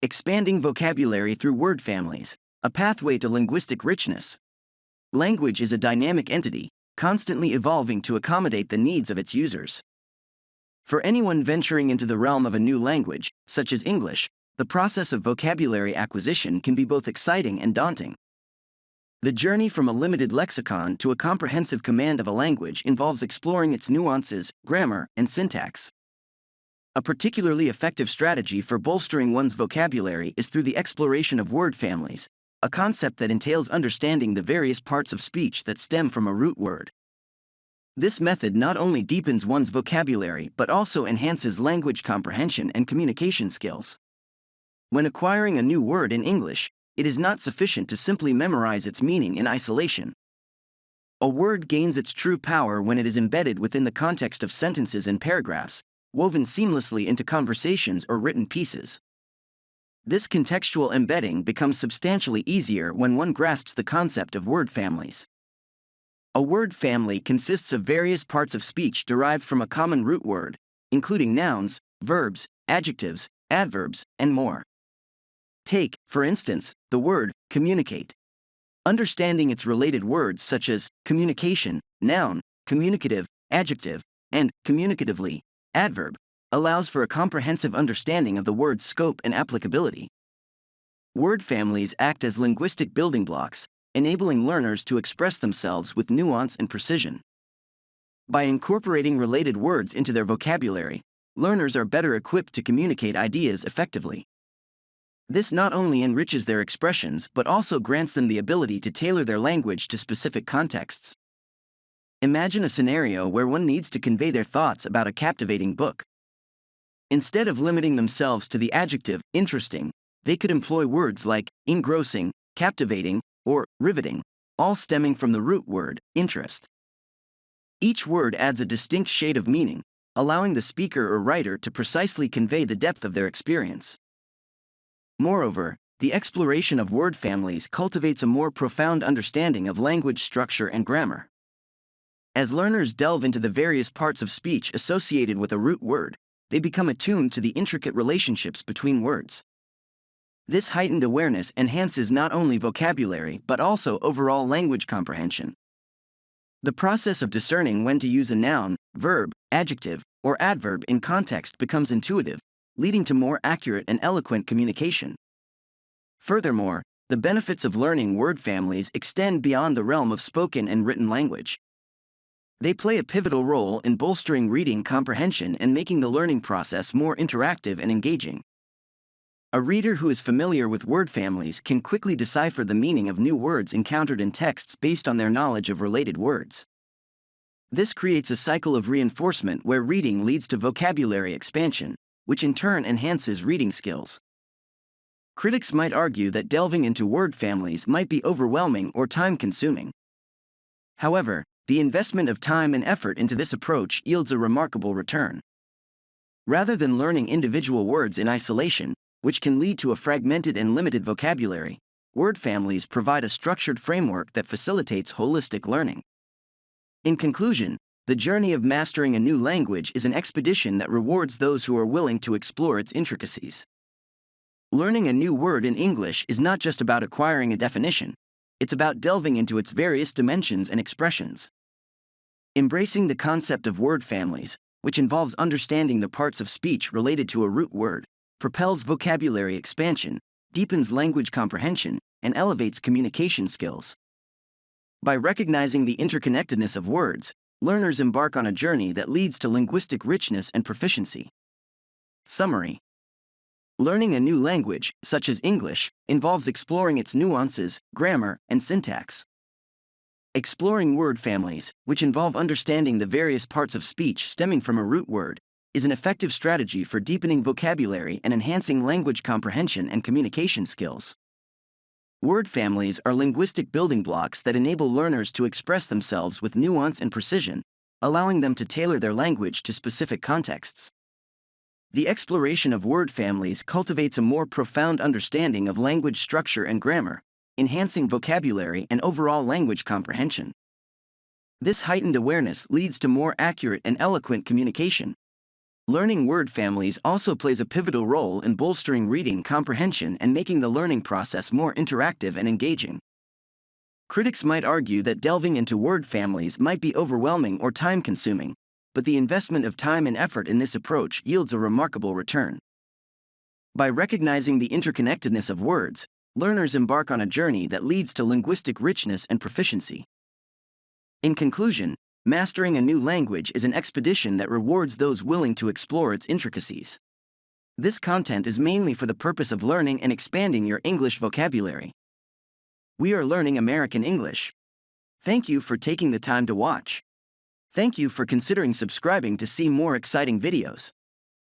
Expanding vocabulary through word families, a pathway to linguistic richness. Language is a dynamic entity, constantly evolving to accommodate the needs of its users. For anyone venturing into the realm of a new language, such as English, the process of vocabulary acquisition can be both exciting and daunting. The journey from a limited lexicon to a comprehensive command of a language involves exploring its nuances, grammar, and syntax. A particularly effective strategy for bolstering one's vocabulary is through the exploration of word families, a concept that entails understanding the various parts of speech that stem from a root word. This method not only deepens one's vocabulary but also enhances language comprehension and communication skills. When acquiring a new word in English, it is not sufficient to simply memorize its meaning in isolation. A word gains its true power when it is embedded within the context of sentences and paragraphs, woven seamlessly into conversations or written pieces. This contextual embedding becomes substantially easier when one grasps the concept of word families. A word family consists of various parts of speech derived from a common root word, including nouns, verbs, adjectives, adverbs, and more. Take, for instance, the word communicate. Understanding its related words such as communication, noun, communicative, adjective, and communicatively, adverb, allows for a comprehensive understanding of the word's scope and applicability. Word families act as linguistic building blocks, enabling learners to express themselves with nuance and precision. By incorporating related words into their vocabulary, learners are better equipped to communicate ideas effectively. This not only enriches their expressions but also grants them the ability to tailor their language to specific contexts. Imagine a scenario where one needs to convey their thoughts about a captivating book. Instead of limiting themselves to the adjective interesting, they could employ words like engrossing, captivating, or riveting, all stemming from the root word interest. Each word adds a distinct shade of meaning, allowing the speaker or writer to precisely convey the depth of their experience. Moreover, the exploration of word families cultivates a more profound understanding of language structure and grammar. As learners delve into the various parts of speech associated with a root word, they become attuned to the intricate relationships between words. This heightened awareness enhances not only vocabulary but also overall language comprehension. The process of discerning when to use a noun, verb, adjective, or adverb in context becomes intuitive, leading to more accurate and eloquent communication. Furthermore, the benefits of learning word families extend beyond the realm of spoken and written language. They play a pivotal role in bolstering reading comprehension and making the learning process more interactive and engaging. A reader who is familiar with word families can quickly decipher the meaning of new words encountered in texts based on their knowledge of related words. This creates a cycle of reinforcement where reading leads to vocabulary expansion, which in turn enhances reading skills. Critics might argue that delving into word families might be overwhelming or time-consuming. However, the investment of time and effort into this approach yields a remarkable return. Rather than learning individual words in isolation, which can lead to a fragmented and limited vocabulary, word families provide a structured framework that facilitates holistic learning. In conclusion, the journey of mastering a new language is an expedition that rewards those who are willing to explore its intricacies. Learning a new word in English is not just about acquiring a definition, it's about delving into its various dimensions and expressions. Embracing the concept of word families, which involves understanding the parts of speech related to a root word, propels vocabulary expansion, deepens language comprehension, and elevates communication skills. By recognizing the interconnectedness of words, learners embark on a journey that leads to linguistic richness and proficiency. Summary: learning a new language, such as English, involves exploring its nuances, grammar, and syntax. Exploring word families, which involve understanding the various parts of speech stemming from a root word, is an effective strategy for deepening vocabulary and enhancing language comprehension and communication skills. Word families are linguistic building blocks that enable learners to express themselves with nuance and precision, allowing them to tailor their language to specific contexts. The exploration of word families cultivates a more profound understanding of language structure and grammar, enhancing vocabulary and overall language comprehension. This heightened awareness leads to more accurate and eloquent communication. Learning word families also plays a pivotal role in bolstering reading comprehension and making the learning process more interactive and engaging. Critics might argue that delving into word families might be overwhelming or time-consuming, but the investment of time and effort in this approach yields a remarkable return. By recognizing the interconnectedness of words, learners embark on a journey that leads to linguistic richness and proficiency. In conclusion, mastering a new language is an expedition that rewards those willing to explore its intricacies. This content is mainly for the purpose of learning and expanding your English vocabulary. We are learning American English. Thank you for taking the time to watch. Thank you for considering subscribing to see more exciting videos.